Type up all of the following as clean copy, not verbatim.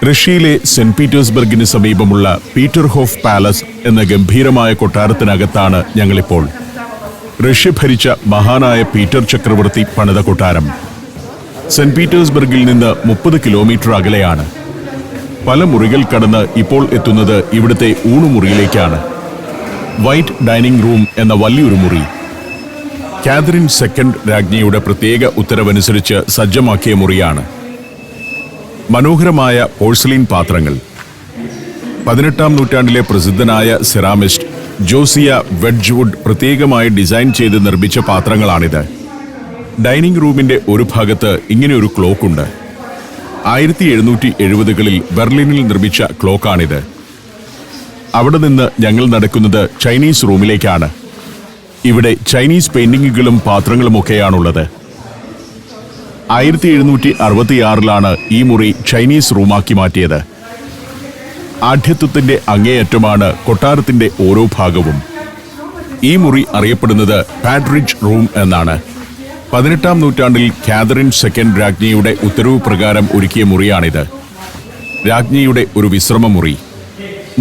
റഷ്യയിലെ സെന്റ് പീറ്റേഴ്സ്ബർഗിന് സമീപമുള്ള പീറ്റർഹോഫ് പാലസ് എന്ന ഗംഭീരമായ കൊട്ടാരത്തിനകത്താണ് ഞങ്ങളിപ്പോൾ. റഷ്യ ഭരിച്ച മഹാനായ പീറ്റർ ചക്രവർത്തി പണിത കൊട്ടാരം സെന്റ് പീറ്റേഴ്സ്ബർഗിൽ നിന്ന് 30 കിലോമീറ്റർ അകലെയാണ്. പല മുറികൾ കടന്ന് ഇപ്പോൾ എത്തുന്നത് ഇവിടുത്തെ ഊണുമുറിയിലേക്കാണ്. വൈറ്റ് ഡൈനിങ് റൂം എന്ന വലിയൊരു മുറി കാതറിൻ സെക്കൻഡ് രാജ്ഞിയുടെ പ്രത്യേക ഉത്തരവനുസരിച്ച് സജ്ജമാക്കിയ മുറിയാണ്. മനോഹരമായ പോഴ്സലിൻ പാത്രങ്ങൾ. 18-ാം നൂറ്റാണ്ടിലെ പ്രസിദ്ധനായ സെറാമിസ്റ്റ് ജോസിയ വെഡ്ജ്വുഡ് പ്രത്യേകമായി ഡിസൈൻ ചെയ്ത് നിർമ്മിച്ച പാത്രങ്ങളാണിത്. ഡൈനിങ് റൂമിന്റെ ഒരു ഭാഗത്ത് ഇങ്ങനെയൊരു ക്ലോക്കുണ്ട്. 1770കളിൽ ബെർലിനിൽ നിർമ്മിച്ച ക്ലോക്കാണിത്. അവിടെ നിന്ന് ഞങ്ങൾ നടക്കുന്നത് ചൈനീസ് റൂമിലേക്കാണ്. ഇവിടെ ചൈനീസ് പെയിന്റിങ്ങുകളും പാത്രങ്ങളുമൊക്കെയാണുള്ളത്. 1766ലാണ് ഈ മുറി ചൈനീസ് റൂമാക്കി മാറ്റിയത്. ആഢ്യത്വത്തിന്റെ അങ്ങേയറ്റമാണ് കൊട്ടാരത്തിന്റെ ഓരോ ഭാഗവും. ഈ മുറി അറിയപ്പെടുന്നത് പാട്രിഡ്ജ് റൂം എന്നാണ്. 18-ാം നൂറ്റാണ്ടിൽ കാതറിൻ സെക്കൻഡ് രാജ്ഞിയുടെ ഉത്തരവ് പ്രകാരം ഒരുക്കിയ മുറിയാണിത്. രാജ്ഞിയുടെ ഒരു വിശ്രമ മുറി.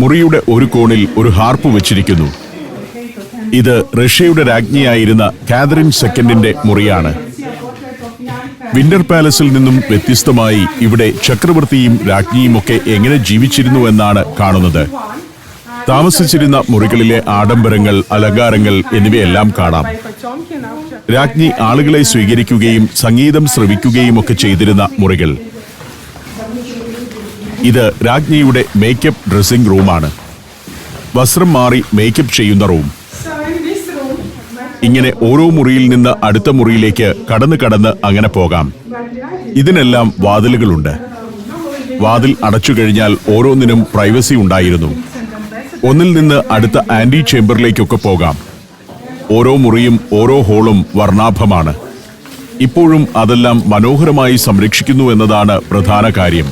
മുറിയുടെ ഒരു കോണിൽ ഒരു ഹാർപ്പ് വെച്ചിരിക്കുന്നു. ഇത് റഷ്യയുടെ രാജ്ഞിയായിരുന്ന കാതറിൻ സെക്കൻഡിന്റെ മുറിയാണ്. വിന്റർ പാലസിൽ നിന്നും വ്യത്യസ്തമായി ഇവിടെ ചക്രവർത്തിയും രാജ്ഞിയുമൊക്കെ എങ്ങനെ ജീവിച്ചിരുന്നു എന്നാണ് കാണുന്നത്. താമസിച്ചിരുന്ന മുറികളിലെ ആഡംബരങ്ങൾ, അലങ്കാരങ്ങൾ എന്നിവയെല്ലാം കാണാം. രാജ്ഞി ആളുകളെ സ്വീകരിക്കുകയും സംഗീതം ശ്രവിക്കുകയും ഒക്കെ ചെയ്തിരുന്ന മുറികൾ. ഇത് രാജ്ഞിയുടെ മേക്കപ്പ് ഡ്രസ്സിംഗ് റൂമാണ്. വസ്ത്രം മാറി മേക്കപ്പ് ചെയ്യുന്ന റൂം. ഇങ്ങനെ ഓരോ മുറിയിൽ നിന്ന് അടുത്ത മുറിയിലേക്ക് കടന്ന് അങ്ങനെ പോകാം. ഇതിനെല്ലാം വാതിലുകളുണ്ട്. വാതിൽ അടച്ചു കഴിഞ്ഞാൽ ഓരോന്നിനും പ്രൈവസി ഉണ്ടായിരുന്നു. ഒന്നിൽ നിന്ന് അടുത്ത ആന്റി ചേംബറിലേക്കൊക്കെ പോകാം. ഓരോ മുറിയും ഓരോ ഹോളും വർണ്ണാഭമാണ്. ഇപ്പോഴും അതെല്ലാം മനോഹരമായി സംരക്ഷിക്കുന്നു എന്നതാണ് പ്രധാന കാര്യം.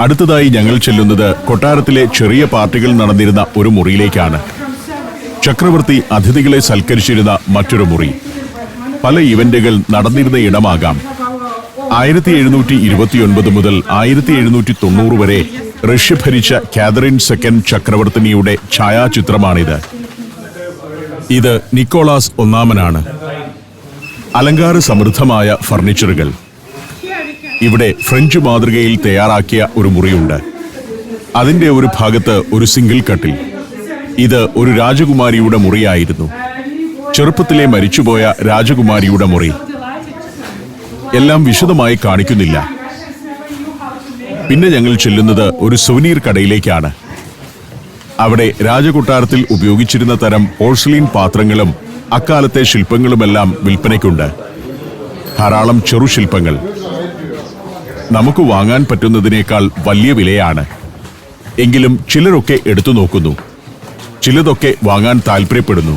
അടുത്തതായി ഞങ്ങൾ ചെല്ലുന്നത് കൊട്ടാരത്തിലെ ചെറിയ പാർട്ടികൾ നടന്നിരുന്ന ഒരു മുറിയിലേക്കാണ്. ചക്രവർത്തി അതിഥികളെ സൽക്കരിച്ചിരുന്ന മറ്റൊരു മുറി. പല ഇവന്റുകൾ നടന്നിരുന്ന ഇടമാകാം. 1729 മുതൽ 1790 വരെ റഷ്യ ഭരിച്ച കാതറിൻ സെക്കൻഡ് ചക്രവർത്തിനിയുടെ ഛായാചിത്രമാണിത്. ഇത് നിക്കോളാസ് ഒന്നാമനാണ്. അലങ്കാര സമൃദ്ധമായ ഫർണിച്ചറുകൾ. ഇവിടെ ഫ്രഞ്ച് മാതൃകയിൽ തയ്യാറാക്കിയ ഒരു മുറിയുണ്ട്. അതിന്റെ ഒരു ഭാഗത്ത് ഒരു സിംഗിൾ കട്ടിൽ. ഇത് ഒരു രാജകുമാരിയുടെ മുറിയായിരുന്നു. ചെറുപ്പത്തിലെ മരിച്ചുപോയ രാജകുമാരിയുടെ മുറി. എല്ലാം വിശദമായി കാണിക്കുന്നില്ല. പിന്നെ ഞങ്ങൾ ചെല്ലുന്നത് ഒരു സുവനീർ കടയിലേക്കാണ്. അവിടെ രാജകൊട്ടാരത്തിൽ ഉപയോഗിച്ചിരുന്ന തരം പോഴ്സലിൻ പാത്രങ്ങളും അക്കാലത്തെ ശില്പങ്ങളുമെല്ലാം വിൽപ്പനയ്ക്കുണ്ട്. ധാരാളം ചെറുശില്പങ്ങൾ. നമുക്ക് വാങ്ങാൻ പറ്റുന്നതിനേക്കാൾ വലിയ വിലയാണ്. എങ്കിലും ചിലരൊക്കെ എടുത്തു നോക്കുന്നു. ചിലതൊക്കെ വാങ്ങാൻ താൽപ്പര്യപ്പെടുന്നു.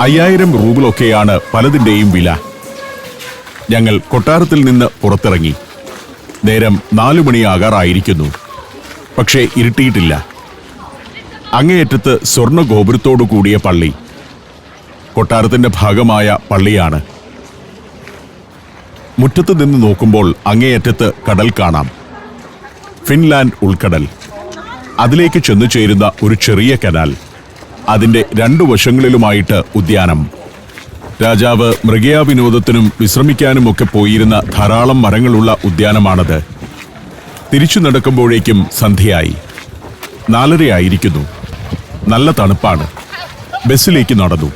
5000 റൂബിളൊക്കെയാണ് പലതിൻ്റെയും വില. ഞങ്ങൾ കൊട്ടാരത്തിൽ നിന്ന് പുറത്തിറങ്ങി. നേരം 4 മണിയാകാറായിരിക്കുന്നു. പക്ഷേ ഇരുട്ടിയിട്ടില്ല. അങ്ങേയറ്റത്ത് സ്വർണ്ണ ഗോപുരത്തോടു കൂടിയ പള്ളി. കൊട്ടാരത്തിന്റെ ഭാഗമായ പള്ളിയാണ്. മുറ്റത്ത് നിന്ന് നോക്കുമ്പോൾ അങ്ങേയറ്റത്ത് കടൽ കാണാം. ഫിൻലാൻഡ് ഉൾക്കടൽ. അതിലേക്ക് ചെന്നു ചേരുന്ന ഒരു ചെറിയ കനാൽ. അതിന്റെ 2 വശങ്ങളിലുമായിട്ട് ഉദ്യാനം. രാജാവ് മൃഗയാവിനോദത്തിനും വിശ്രമിക്കാനുമൊക്കെ പോയിരുന്ന ധാരാളം മരങ്ങളുള്ള ഉദ്യാനമാണത്. തിരിച്ചു നടക്കുമ്പോഴേക്കും സന്ധ്യയായി. 4:30 ആയിരിക്കുന്നു. നല്ല തണുപ്പാണ്. ബസ്സിലേക്ക് നടന്നു.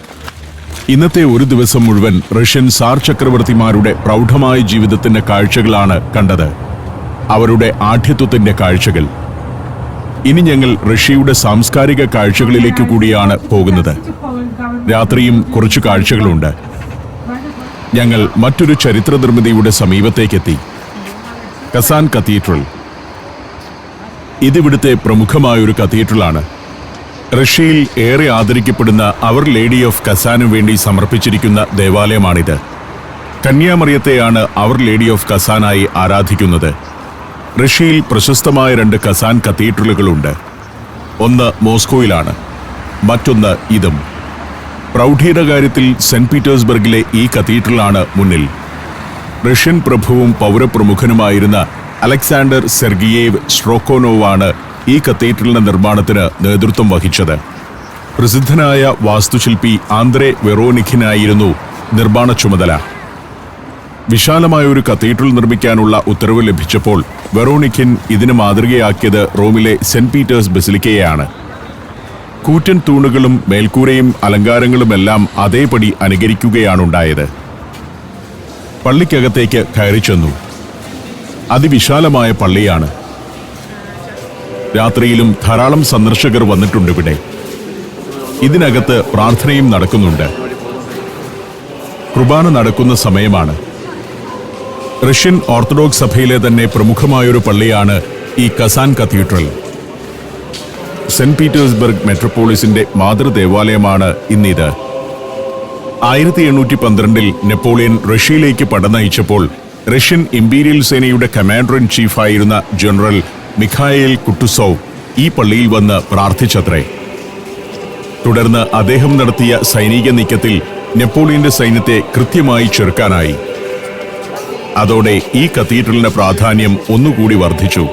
ഇന്നത്തെ ഒരു ദിവസം മുഴുവൻ റഷ്യൻ സാർ ചക്രവർത്തിമാരുടെ പ്രൗഢമായ ജീവിതത്തിന്റെ കാഴ്ചകളാണ് കണ്ടത്. അവരുടെ ആഢ്യത്വത്തിന്റെ കാഴ്ചകൾ. ഇനി ഞങ്ങൾ റഷ്യയുടെ സാംസ്കാരിക കാഴ്ചകളിലേക്ക് കൂടിയാണ് പോകുന്നത്. രാത്രിയും കുറച്ചു കാഴ്ചകളുണ്ട്. ഞങ്ങൾ മറ്റൊരു ചരിത്ര നിർമ്മിതിയുടെ സമീപത്തേക്കെത്തി. Kazan cathedral. ഇതിവിടുത്തെ പ്രമുഖമായൊരു കത്തീഡ്രലാണ്. റഷ്യയിൽ ഏറെ ആദരിക്കപ്പെടുന്ന അവർ ലേഡി ഓഫ് കസാനു വേണ്ടി സമർപ്പിച്ചിരിക്കുന്ന ദേവാലയമാണിത്. കന്യാമറിയത്തെയാണ് അവർ ലേഡി ഓഫ് കസാനായി ആരാധിക്കുന്നത്. റഷ്യയിൽ പ്രശസ്തമായ 2 കസാൻ കത്തീഡ്രലുകളുണ്ട്. ഒന്ന് മോസ്കോയിലാണ്, മറ്റൊന്ന് ഇതും. പ്രൗഢിയുടെ കാര്യത്തിൽ സെന്റ് പീറ്റേഴ്സ്ബർഗിലെ ഈ കത്തീഡ്രലാണ് മുന്നിൽ. റഷ്യൻ പ്രഭുവും പൗരപ്രമുഖനുമായിരുന്ന അലക്സാണ്ടർ സെർഗിയേവ് സ്ട്രോക്കോനോവാണ് ഈ കത്തീഡ്രലിന്റെ നിർമ്മാണത്തിന് നേതൃത്വം വഹിച്ചത്. പ്രസിദ്ധനായ വാസ്തുശില്പി ആന്ദ്രേ വെറോനിഖിനായിരുന്നു നിർമ്മാണ ചുമതല. വിശാലമായ ഒരു കത്തീഡ്രൽ നിർമ്മിക്കാനുള്ള ഉത്തരവ് ലഭിച്ചപ്പോൾ വെറോനിഖിൻ ഇതിന് മാതൃകയാക്കിയത് റോമിലെ സെന്റ് പീറ്റേഴ്സ് ബസിലിക്കയാണ്. കൂറ്റൻ തൂണുകളും മേൽക്കൂരയും അലങ്കാരങ്ങളുമെല്ലാം അതേപടി അനുകരിക്കുകയാണുണ്ടായത്. പള്ളിക്കകത്തേക്ക് കയറി ചെന്നു. അതിവിശാലമായ പള്ളിയാണ്. രാത്രിയിലും ധാരാളം സന്ദർശകർ വന്നിട്ടുണ്ടിവിടെ. ഇതിനകത്ത് പ്രാർത്ഥനയും നടക്കുന്നുണ്ട്. കുർബാന നടക്കുന്ന സമയമാണ്. റഷ്യൻ ഓർത്തഡോക്സ് സഭയിലെ തന്നെ പ്രമുഖമായൊരു പള്ളിയാണ് ഈ കസാൻ കത്തീഡ്രൽ. സെന്റ് പീറ്റേഴ്സ്ബർഗ് മെട്രോപോളിസിന്റെ മാതൃദേവാലയമാണ് ഇന്നിത്. 1812 നെപ്പോളിയൻ റഷ്യയിലേക്ക് പടനയിച്ചപ്പോൾ റഷ്യൻ ഇംപീരിയൽ സേനയുടെ കമാൻഡർ ഇൻ ചീഫായിരുന്ന ജനറൽ മിഖായേൽ കുട്ടുസോവ് ഈ പള്ളിയിൽ വന്ന് പ്രാർത്ഥിച്ചത്രേ. തുടർന്ന് അദ്ദേഹം നടത്തിയ സൈനിക നീക്കത്തിൽ നെപ്പോളിയന്റെ സൈന്യത്തെ കൃത്യമായി ചെറുക്കാനായി. അതോടെ ഈ കത്തീഡ്രലിന്റെ പ്രാധാന്യം ഒന്നുകൂടി വർദ്ധിച്ചു.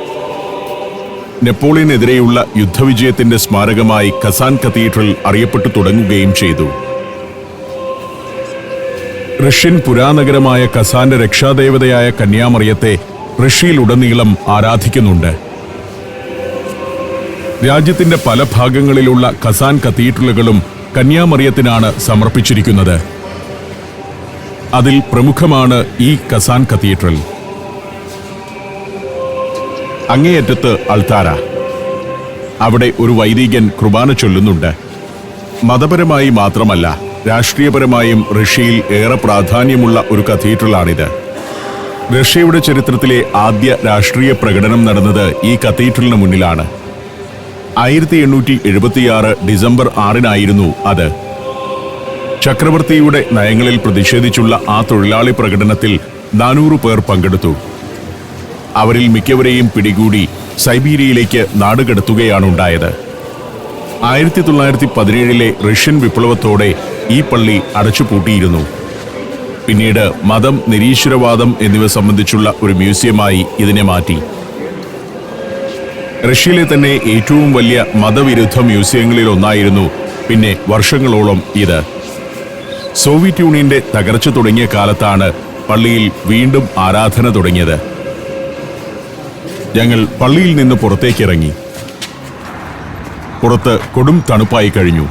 നെപ്പോളിയനെതിരെയുള്ള യുദ്ധവിജയത്തിന്റെ സ്മാരകമായി കസാൻ കത്തീഡ്രൽ അറിയപ്പെട്ടു തുടങ്ങുകയും ചെയ്തു. റഷ്യൻ പുരാനഗരമായ കസാന്റെ രക്ഷാദേവതയായ കന്യാമറിയത്തെ റഷ്യയിലുടനീളം ആരാധിക്കുന്നുണ്ട്. രാജ്യത്തിന്റെ പല ഭാഗങ്ങളിലുള്ള കസാൻ കത്തീഡ്രലുകളും കന്യാമറിയത്തിനാണ് സമർപ്പിച്ചിരിക്കുന്നത്. അതിൽ പ്രമുഖമാണ് ഈ കസാൻ കത്തീഡ്രൽ. അങ്ങേയറ്റത്ത് അൾത്താര. അവിടെ ഒരു വൈദികൻ കുർബാന ചൊല്ലുന്നുണ്ട്. മതപരമായി മാത്രമല്ല, രാഷ്ട്രീയപരമായും റഷ്യയിൽ ഏറെ പ്രാധാന്യമുള്ള ഒരു കത്തീഡ്രലാണിത്. റഷ്യയുടെ ചരിത്രത്തിലെ ആദ്യ രാഷ്ട്രീയ പ്രകടനം നടന്നത് ഈ കത്തീഡ്രലിന് മുന്നിലാണ്. 1876 ഡിസംബർ 6 അത്. ചക്രവർത്തിയുടെ നയങ്ങളിൽ പ്രതിഷേധിച്ചുള്ള ആ തൊഴിലാളി പ്രകടനത്തിൽ 400 പേർ പങ്കെടുത്തു. അവരിൽ മിക്കവരെയും പിടികൂടി സൈബീരിയയിലേക്ക് നാടുകടത്തുകയാണുണ്ടായത്. 1917 റഷ്യൻ വിപ്ലവത്തോടെ ഈ പള്ളി അടച്ചുപൂട്ടിയിരുന്നു. പിന്നീട് മതം, നിരീശ്വരവാദം എന്നിവ സംബന്ധിച്ചുള്ള ഒരു മ്യൂസിയമായി ഇതിനെ മാറ്റി. റഷ്യയിലെ തന്നെ ഏറ്റവും വലിയ മതവിരുദ്ധ മ്യൂസിയങ്ങളിൽ ഒന്നായിരുന്നു പിന്നെ വർഷങ്ങളോളം ഇത്. സോവിയറ്റ് യൂണിയന്റെ തകർച്ച തുടങ്ങിയ കാലത്താണ് പള്ളിയിൽ വീണ്ടും ആരാധന തുടങ്ങിയത്. ഞങ്ങൾ പള്ളിയിൽ നിന്ന് പുറത്തേക്കിറങ്ങി. പുറത്ത് കൊടും തണുപ്പായി കഴിഞ്ഞു.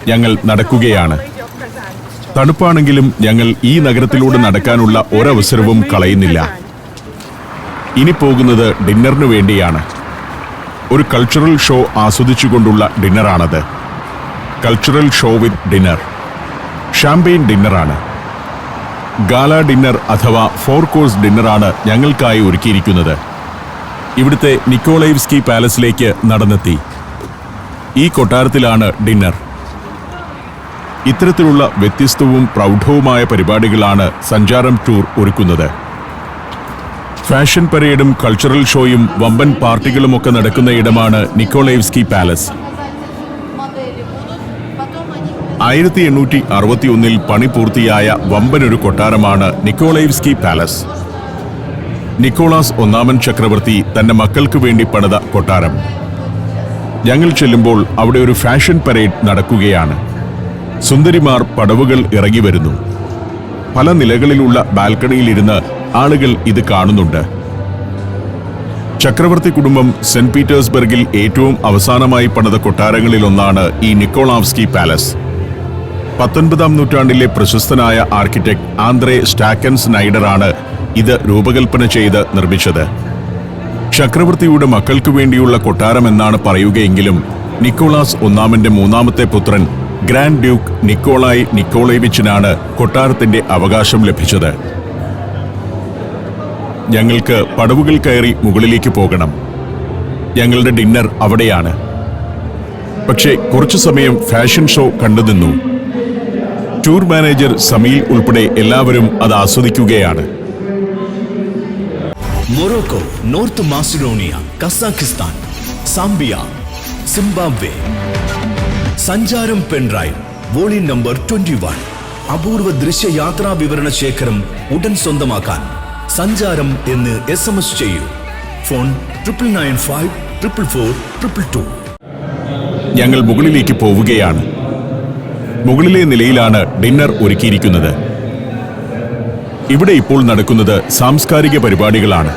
ഞങ്ങൾ നടക്കുകയാണ്. തണുപ്പാണെങ്കിലും ഞങ്ങൾ ഈ നഗരത്തിലൂടെ നടക്കാനുള്ള ഒരവസരവും കളയുന്നില്ല. ഇനി പോകുന്നത് ഡിന്നറിനു വേണ്ടിയാണ്. ഒരു കൾച്ചറൽ ഷോ ആസ്വദിച്ചുകൊണ്ടുള്ള ഡിന്നറാണത്. Cultural show with dinner. Champagne ഡിന്നറാണ്. ഗാല ഡിന്നർ അഥവാ 4 കോഴ്സ് ഡിന്നറാണ് ഞങ്ങൾക്കായി ഒരുക്കിയിരിക്കുന്നത്. ഇവിടുത്തെ നിക്കോളൈവ്സ്കി പാലസിലേക്ക് നടന്നെത്തി. ഈ കൊട്ടാരത്തിലാണ് ഡിന്നർ. ഇത്തരത്തിലുള്ള വ്യത്യസ്തവും പ്രൗഢവുമായ പരിപാടികളാണ് സഞ്ചാരം ടൂർ ഒരുക്കുന്നത്. ഫാഷൻ പരേഡും കൾച്ചറൽ ഷോയും വമ്പൻ പാർട്ടികളുമൊക്കെ നടക്കുന്ന ഇടമാണ് നിക്കോളൈവ്സ്കി പാലസ്. 1861 പണി പൂർത്തിയായ വമ്പനൊരു കൊട്ടാരമാണ് നിക്കോളൈവ്സ്കി പാലസ്. നിക്കോളാസ് 1 ചക്രവർത്തി തന്റെ മക്കൾക്ക് വേണ്ടി പണിത കൊട്ടാരം. ഞങ്ങൾ ചെല്ലുമ്പോൾ അവിടെ ഒരു ഫാഷൻ പരേഡ് നടക്കുകയാണ്. സുന്ദരിമാർ പടവുകൾ ഇറങ്ങി വരുന്നു. പല നിലകളിലുള്ള ബാൽക്കണിയിലിരുന്ന് ആളുകൾ ഇത് കാണുന്നുണ്ട്. ചക്രവർത്തി കുടുംബം സെന്റ് പീറ്റേഴ്സ്ബർഗിൽ ഏറ്റവും അവസാനമായി പണിത കൊട്ടാരങ്ങളിലൊന്നാണ് ഈ നിക്കോളാവ്സ്കി പാലസ്. 19-ാം നൂറ്റാണ്ടിലെ പ്രശസ്തനായ ആർക്കിടെക്ട് ആന്ദ്രേ സ്റ്റാക്കൻ സ്നൈഡറാണ് ഇത് രൂപകൽപ്പന ചെയ്ത് നിർമ്മിച്ചത്. ചക്രവർത്തിയുടെ മക്കൾക്ക് വേണ്ടിയുള്ള കൊട്ടാരം എന്നാണ് പറയുകയെങ്കിലും നിക്കോളാസ് 1 മൂന്നാമത്തെ പുത്രൻ ഗ്രാൻഡ് ഡ്യൂക്ക് നിക്കോളായ് നിക്കോളേവിച്ചിനാണ് കൊട്ടാരത്തിന്റെ അവകാശം ലഭിച്ചത്. ഞങ്ങൾക്ക് പടവുകൾ കയറി മുകളിലേക്ക് പോകണം. ഞങ്ങളുടെ ഡിന്നർ അവിടെയാണ്. പക്ഷേ കുറച്ചു സമയം ഫാഷൻ ഷോ കണ്ടുനിന്നു. ടൂർ മാനേജർ സമീൽ ഉൾപ്പെടെ എല്ലാവരും അത് ആസ്വദിക്കുകയാണ്. Morocco, North Macedonia, Kazakhstan, Zambia, Zimbabwe. Sancharam pendrive volume number 21. അപൂർവ ദൃശ്യയാത്രാ വിവരണ ശേഖരം ഉടൻ സ്വന്തമാക്കാൻ സഞ്ചാരം എന്ന് SMS ചെയ്യൂ. ഫോൺ 9995444222. ഞങ്ങൾ മുകളിലേക്ക് പോവുകയാണ്. മുകളിലെ നിലയിലാണ് ഡിന്നർ ഒരുക്കിയിരിക്കുന്നത്. ഇവിടെ ഇപ്പോൾ നടക്കുന്നത് സാംസ്കാരിക പരിപാടികളാണ്.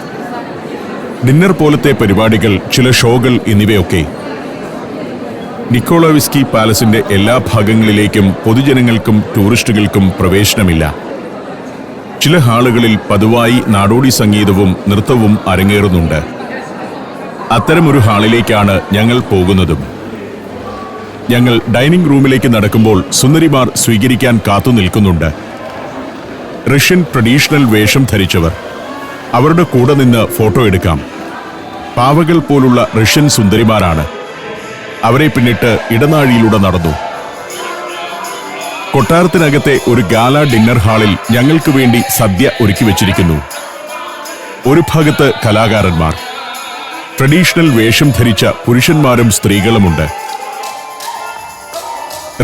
ഡിന്നർ പോലത്തെ പരിപാടികൾ, ചില ഷോകൾ എന്നിവയൊക്കെ. നിക്കോളോവിസ്കി പാലസിന്റെ എല്ലാ ഭാഗങ്ങളിലേക്കും പൊതുജനങ്ങൾക്കും ടൂറിസ്റ്റുകൾക്കും പ്രവേശനമില്ല. ചില ഹാളുകളിൽ പതിവായി നാടോടി സംഗീതവും നൃത്തവും അരങ്ങേറുന്നുണ്ട്. അത്തരമൊരു ഹാളിലേക്കാണ് ഞങ്ങൾ പോകുന്നതും. ഞങ്ങൾ ഡൈനിങ് റൂമിലേക്ക് നടക്കുമ്പോൾ സുന്ദരിമാർ സ്വീകരിക്കാൻ കാത്തു നിൽക്കുന്നുണ്ട്. റഷ്യൻ ട്രഡീഷണൽ വേഷം ധരിച്ചവർ. അവരുടെ കൂടെ നിന്ന് ഫോട്ടോ എടുക്കാം. പാവകൾ പോലുള്ള റഷ്യൻ സുന്ദരിമാരാണ്. അവരെ പിന്നിട്ട് ഇടനാഴിയിലൂടെ നടന്നു. കൊട്ടാരത്തിനകത്തെ ഒരു ഗാല ഡിന്നർ ഹാളിൽ ഞങ്ങൾക്ക് വേണ്ടി സദ്യ ഒരുക്കി വച്ചിരിക്കുന്നു. ഒരു ഭാഗത്ത് കലാകാരന്മാർ, ട്രഡീഷണൽ വേഷം ധരിച്ച പുരുഷന്മാരും സ്ത്രീകളുമുണ്ട്.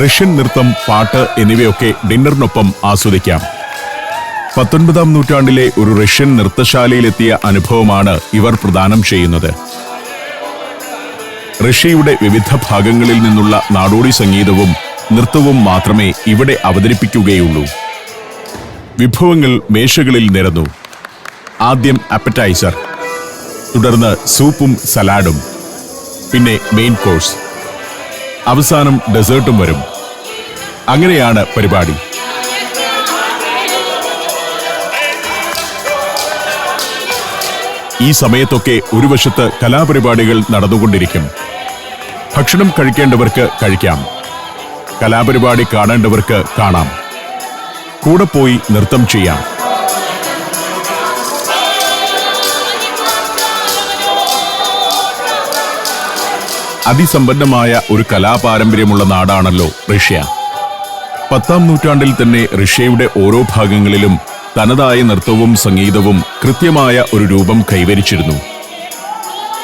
റഷ്യൻ നൃത്തം, പാട്ട് എന്നിവയൊക്കെ ഡിന്നറിനൊപ്പം ആസ്വദിക്കാം. 19-ാം നൂറ്റാണ്ടിലെ ഒരു റഷ്യൻ നൃത്തശാലയിലെത്തിയ അനുഭവമാണ് ഇവർ പ്രദാനം ചെയ്യുന്നത്. റഷ്യയുടെ വിവിധ ഭാഗങ്ങളിൽ നിന്നുള്ള നാടോടി സംഗീതവും നൃത്തവും മാത്രമേ ഇവിടെ അവതരിപ്പിക്കുകയുള്ളൂ. വിഭവങ്ങൾ മേശകളിൽ നിരന്നു. ആദ്യം അപ്പറ്റൈസർ, തുടർന്ന് സൂപ്പും സലാഡും, പിന്നെ മെയിൻ കോഴ്സ്, അവസാനം ഡെസേർട്ടും വരും. അങ്ങനെയാണ് പരിപാടി. ഈ സമയത്തൊക്കെ ഒരു വശത്ത് കലാപരിപാടികൾ നടന്നുകൊണ്ടിരിക്കും. ഭക്ഷണം കഴിക്കേണ്ടവർക്ക് കഴിക്കാം, കലാപരിപാടി കാണേണ്ടവർക്ക് കാണാം, കൂടെ പോയി നൃത്തം ചെയ്യാം. അതിസമ്പന്നമായ ഒരു കലാപാരമ്പര്യമുള്ള നാടാണല്ലോ റഷ്യ. 10-ാം നൂറ്റാണ്ടിൽ തന്നെ റഷ്യയുടെ ഓരോ ഭാഗങ്ങളിലും തനതായ നൃത്തവും സംഗീതവും കൃത്യമായ ഒരു രൂപം കൈവരിച്ചിരുന്നു.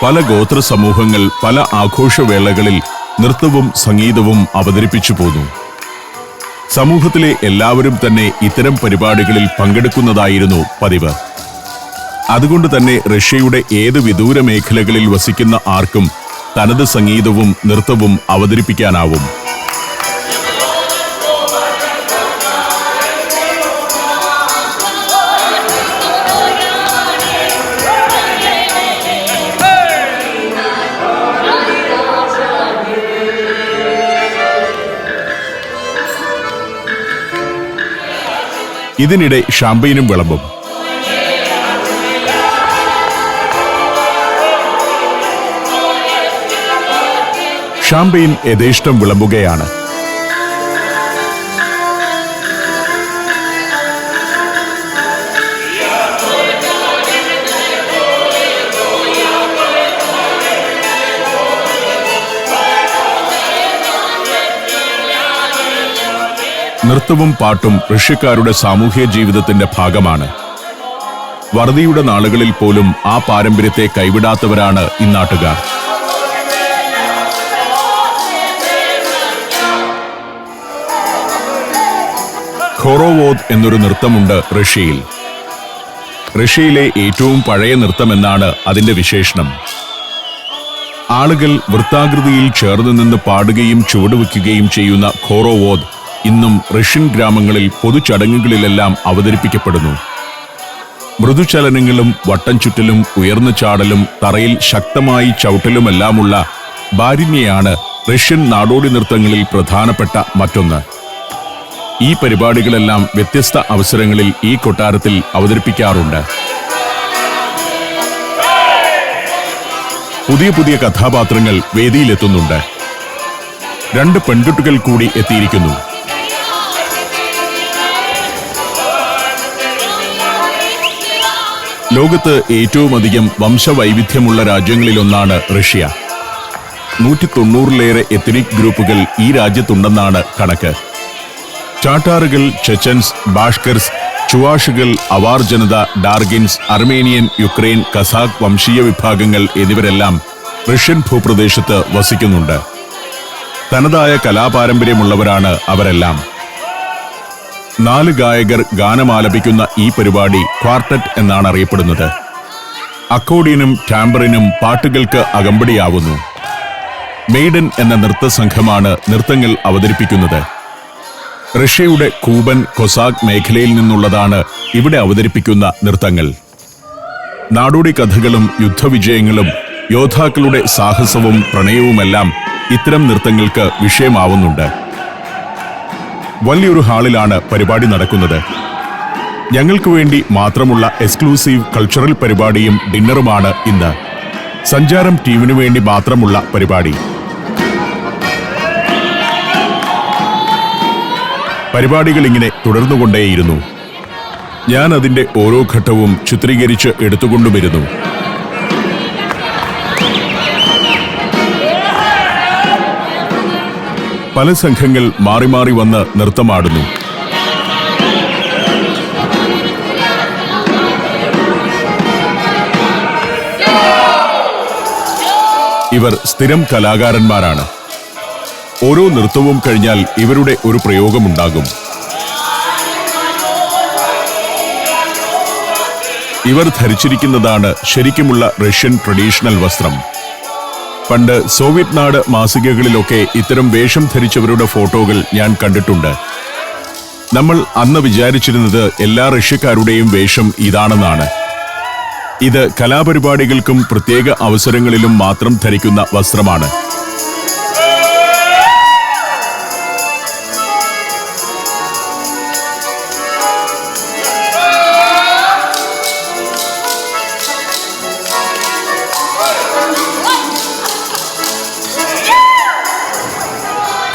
പല ഗോത്ര സമൂഹങ്ങൾ പല ആഘോഷവേളകളിൽ നൃത്തവും സംഗീതവും അവതരിപ്പിച്ചു പോന്നു. സമൂഹത്തിലെ എല്ലാവരും തന്നെ ഇത്തരം പരിപാടികളിൽ പങ്കെടുക്കുന്നതായിരുന്നു പതിവ്. അതുകൊണ്ട് തന്നെ റഷ്യയുടെ ഏത് വിദൂര മേഖലകളിൽ വസിക്കുന്ന ആർക്കും തനത് സംഗീതവും നൃത്തവും അവതരിപ്പിക്കാനാവും. ഇതിനിടെ ഷാമ്പയിനും വിളമ്പും. ഷാമ്പയിൻ യഥേഷ്ടം വിളമ്പുകയാണ്. നൃത്തവും പാട്ടും റഷ്യക്കാരുടെ സാമൂഹ്യ ജീവിതത്തിന്റെ ഭാഗമാണ്. വറുതിയുടെ നാളുകളിൽ പോലും ആ പാരമ്പര്യത്തെ കൈവിടാത്തവരാണ് ഇന്നാട്ടുകാർ. ഖോറോവോദ് എന്നൊരു നൃത്തമുണ്ട് റഷ്യയിൽ. റഷ്യയിലെ ഏറ്റവും പഴയ നൃത്തമെന്നാണ് അതിന്റെ വിശേഷണം. ആളുകൾ വൃത്താകൃതിയിൽ ചേർന്ന് നിന്ന് പാടുകയും ചുവടുവെക്കുകയും ചെയ്യുന്ന ഖോറോവോദ് ഇന്നും റഷ്യൻ ഗ്രാമങ്ങളിൽ പൊതുചടങ്ങുകളിലെല്ലാം അവതരിപ്പിക്കപ്പെടുന്നു. മൃദുചലനങ്ങളും വട്ടം ചുറ്റലും ഉയർന്നു ചാടലും തറയിൽ ശക്തമായി ചവിട്ടലുമെല്ലാമുള്ള ബാരിന്യയാണ് റഷ്യൻ നാടോടി നൃത്തങ്ങളിൽ പ്രധാനപ്പെട്ട മറ്റൊന്ന്. ഈ പരിപാടികളെല്ലാം വ്യത്യസ്ത അവസരങ്ങളിൽ ഈ കൊട്ടാരത്തിൽ അവതരിപ്പിക്കാറുണ്ട്. പുതിയ പുതിയ കഥാപാത്രങ്ങൾ വേദിയിലെത്തുന്നുണ്ട്. 2 പെൺകുട്ടികൾ കൂടി എത്തിയിരിക്കുന്നു. ലോകത്ത് ഏറ്റവുമധികം വംശവൈവിധ്യമുള്ള രാജ്യങ്ങളിലൊന്നാണ് റഷ്യ. 190-ലേറെ എത്നിക് ഗ്രൂപ്പുകൾ ഈ രാജ്യത്തുണ്ടെന്നാണ് കണക്ക്. ടാറ്റാറുകൾ, ചെച്ചൻസ്, ബാഷ്കർസ്, ചുവാഷുകൾ, അവാർ ജനത, ഡാർഗിൻസ്, അർമേനിയൻ, യുക്രൈൻ, കസാഖ് വംശീയ വിഭാഗങ്ങൾ എന്നിവരെല്ലാം റഷ്യൻ ഭൂപ്രദേശത്ത് വസിക്കുന്നുണ്ട്. തനതായ കലാപാരമ്പര്യമുള്ളവരാണ് അവരെല്ലാം. 4 ഗായകർ ഗാനമാലപിക്കുന്ന ഈ പരിപാടി ക്വാർട്ടറ്റ് എന്നാണ് അറിയപ്പെടുന്നത്. അക്കോർഡിയനും ടാമ്പറിനും പാട്ടുകൾക്ക് അകമ്പടിയാവുന്നു. മെയ്ഡൻ എന്ന നൃത്തസംഘമാണ് നൃത്തങ്ങൾ അവതരിപ്പിക്കുന്നത്. റഷ്യയുടെ കൂബൻ കൊസാക്ക് മേഖലയിൽ നിന്നുള്ളതാണ് ഇവിടെ അവതരിപ്പിക്കുന്ന നൃത്തങ്ങൾ. നാടോടി കഥകളും യുദ്ധവിജയങ്ങളും യോദ്ധാക്കളുടെ സാഹസവും പ്രണയവുമെല്ലാം ഇത്തരം നൃത്തങ്ങൾക്ക് വിഷയമാവുന്നുണ്ട്. വലിയൊരു ഹാളിലാണ് പരിപാടി നടക്കുന്നത്. ഞങ്ങൾക്ക് വേണ്ടി മാത്രമുള്ള എക്സ്ക്ലൂസീവ് കൾച്ചറൽ പരിപാടിയും ഡിന്നറുമാണ് ഇന്ന്. സഞ്ചാരം ടീമിനു വേണ്ടി മാത്രമുള്ള പരിപാടി. പരിപാടികൾ ഇങ്ങനെ തുടർന്നുകൊണ്ടേയിരുന്നു. ഞാൻ അതിന്റെ ഓരോ ഘട്ടവും ചിത്രീകരിച്ച് എടുത്തുകൊണ്ടുവരുന്നു. പല സംഘങ്ങൾ മാറി മാറി വന്ന് നൃത്തമാടുന്നു. ഇവർ സ്ഥിരം കലാകാരന്മാരാണ്. ഓരോ നൃത്തവും കഴിഞ്ഞാൽ ഇവരുടെ ഒരു പ്രയോഗമുണ്ടാകും. ഇവർ ധരിച്ചിരിക്കുന്നതാണ് ശരിക്കുമുള്ള റഷ്യൻ ട്രഡീഷണൽ വസ്ത്രം. പണ്ട് സോവിയറ്റ് നാട് മാസികകളിലൊക്കെ ഇത്തരം വേഷം ധരിച്ചവരുടെ ഫോട്ടോകൾ ഞാൻ കണ്ടിട്ടുണ്ട്. നമ്മൾ അന്ന് വിചാരിച്ചിരുന്നത് എല്ലാ റഷ്യക്കാരുടെയും വേഷം ഇതാണെന്നാണ്. ഇത് കലാപരിപാടികൾക്കും പ്രത്യേക അവസരങ്ങളിലും മാത്രം ധരിക്കുന്ന വസ്ത്രമാണ്.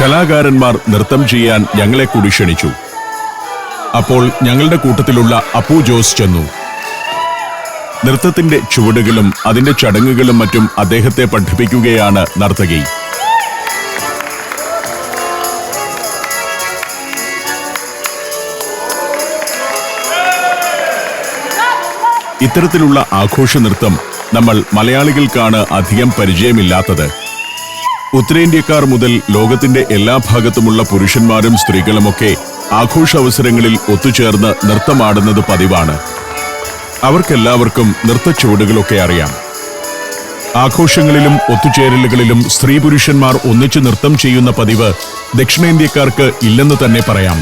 കലാകാരന്മാർ നൃത്തം ചെയ്യാൻ ഞങ്ങളെ കൂടി ക്ഷണിച്ചു. അപ്പോൾ ഞങ്ങളുടെ കൂട്ടത്തിലുള്ള അപ്പു ജോസ് ചെന്നു. നൃത്തത്തിന്റെ ചുവടുകളും അതിന്റെ ചടങ്ങുകളും മറ്റും അദ്ദേഹത്തെ പഠിപ്പിക്കുകയാണ് നർത്തകി. ഇത്തരത്തിലുള്ള ആഘോഷ നൃത്തം നമ്മൾ മലയാളികൾക്കാണ് അധികം പരിചയമില്ലാത്തത്. ഉത്തരേന്ത്യക്കാർ മുതൽ ലോകത്തിന്റെ എല്ലാ ഭാഗത്തുമുള്ള പുരുഷന്മാരും സ്ത്രീകളുമൊക്കെ ആഘോഷാവസരങ്ങളിൽ ഒത്തുചേർന്ന് നൃത്തമാടുന്നത് പതിവാണ്. അവർക്കെല്ലാവർക്കും നൃത്തച്ചുവടുകളൊക്കെ അറിയാം. ആഘോഷങ്ങളിലും ഒത്തുചേരലുകളിലും സ്ത്രീ പുരുഷന്മാർ ഒന്നിച്ചു നൃത്തം ചെയ്യുന്ന പതിവ് ദക്ഷിണേന്ത്യക്കാർക്ക് ഇല്ലെന്ന് തന്നെ പറയാം.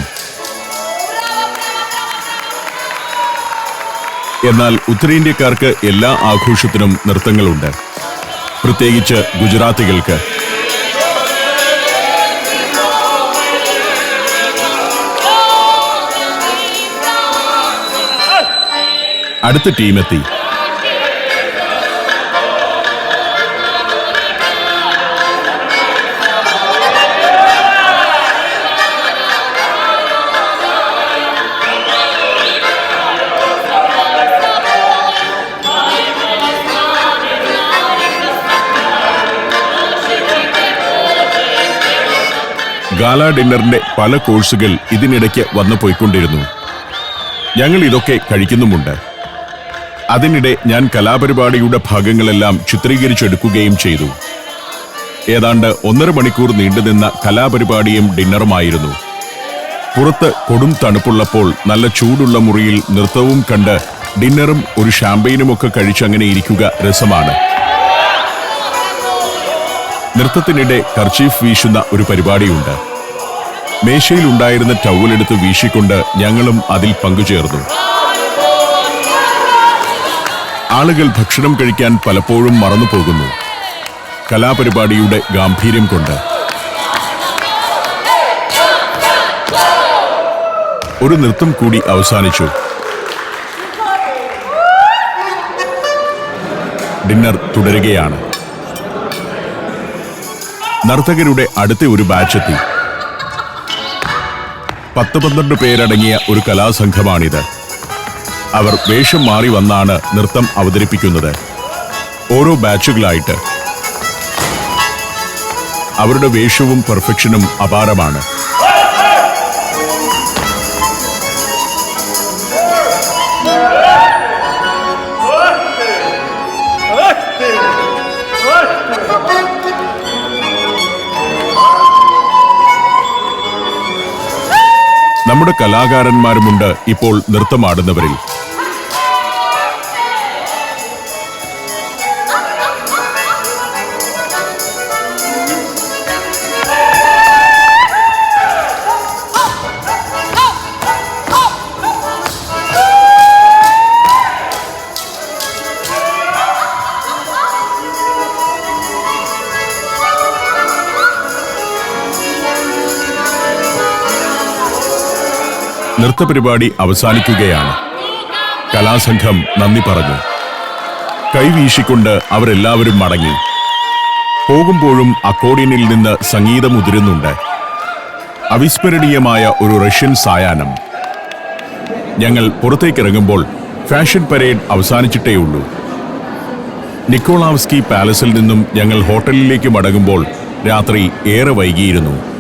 എന്നാൽ ഉത്തരേന്ത്യക്കാർക്ക് എല്ലാ ആഘോഷത്തിനും നൃത്തങ്ങളുണ്ട്, പ്രത്യേകിച്ച് ഗുജറാത്തികൾക്ക്. അടുത്ത ടീമെത്തി. ഗാല ഡിന്നറിന്റെ പല കോഴ്സുകൾ ഇതിനിടയ്ക്ക് വന്നു പോയിക്കൊണ്ടിരുന്നു. ഞങ്ങൾ ഇതൊക്കെ കഴിക്കുന്നുമുണ്ട്. അതിനിടെ ഞാൻ കലാപരിപാടിയുടെ ഭാഗങ്ങളെല്ലാം ചിത്രീകരിച്ചെടുക്കുകയും ചെയ്തു. ഏതാണ്ട് 1.5 മണിക്കൂർ നീണ്ടുനിന്ന കലാപരിപാടിയും ഡിന്നറുമായിരുന്നു. പുറത്ത് കൊടും തണുപ്പുള്ളപ്പോൾ നല്ല ചൂടുള്ള മുറിയിൽ നൃത്തവും കണ്ട് ഡിന്നറും ഒരു ഷാമ്പയിനുമൊക്കെ കഴിച്ചങ്ങനെ ഇരിക്കുക രസമാണ്. നൃത്തത്തിനിടെ കർച്ചീഫ് വീശുന്ന ഒരു പരിപാടിയുണ്ട്. മേശയിലുണ്ടായിരുന്ന ടവലെടുത്ത് വീശിക്കൊണ്ട് ഞങ്ങളും അതിൽ പങ്കുചേർന്നു. ആളുകൾ ഭക്ഷണം കഴിക്കാൻ പലപ്പോഴും മറന്നുപോകുന്നു, കലാപരിപാടിയുടെ ഗാംഭീര്യം കൊണ്ട്. ഒരു നൃത്തം കൂടി അവസാനിച്ചു. ഡിന്നർ തുടരുകയാണ്. നർത്തകരുടെ അടുത്ത ഒരു ബാച്ചെത്തി. 10-12 പേരടങ്ങിയ ഒരു കലാസംഘമാണിത്. അവർ വേഷം മാറി വന്നാണ് നൃത്തം അവതരിപ്പിക്കുന്നത്, ഓരോ ബാച്ചുകളായിട്ട്. അവരുടെ വേഷവും പെർഫെക്ഷനും അപാരമാണ്. നമ്മുടെ കലാകാരന്മാരുമുണ്ട് ഇപ്പോൾ നൃത്തമാടുന്നവരിൽ. നൃത്തപരിപാടി അവസാനിക്കുകയാണ്. കലാസംഘം നന്ദി പറഞ്ഞു. കൈവീശിക്കൊണ്ട് അവരെല്ലാവരും മടങ്ങി. പോകുമ്പോഴും അക്കോർഡിയനിൽ നിന്ന് സംഗീതം ഉതിരുന്നുണ്ട്. അവിസ്മരണീയമായ ഒരു റഷ്യൻ സായാഹ്നം. ഞങ്ങൾ പുറത്തേക്കിറങ്ങുമ്പോൾ ഫാഷൻ പരേഡ് അവസാനിച്ചിട്ടേയുള്ളൂ. നിക്കോളാവ്സ്കി പാലസിൽ നിന്നും ഞങ്ങൾ ഹോട്ടലിലേക്ക് മടങ്ങുമ്പോൾ രാത്രി ഏറെ വൈകിയിരുന്നു.